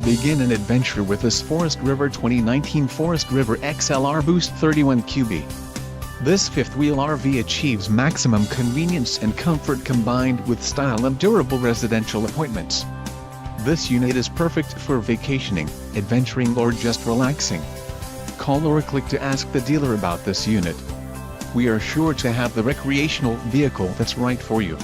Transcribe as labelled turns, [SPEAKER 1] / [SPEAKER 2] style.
[SPEAKER 1] Begin an adventure with this Forest River 2019 Forest River XLR Boost 31QB. This fifth-wheel RV achieves maximum convenience and comfort combined with style and durable residential appointments. This unit is perfect for vacationing, adventuring or just relaxing. Call or click to ask the dealer about this unit. We are sure to have the recreational vehicle that's right for you.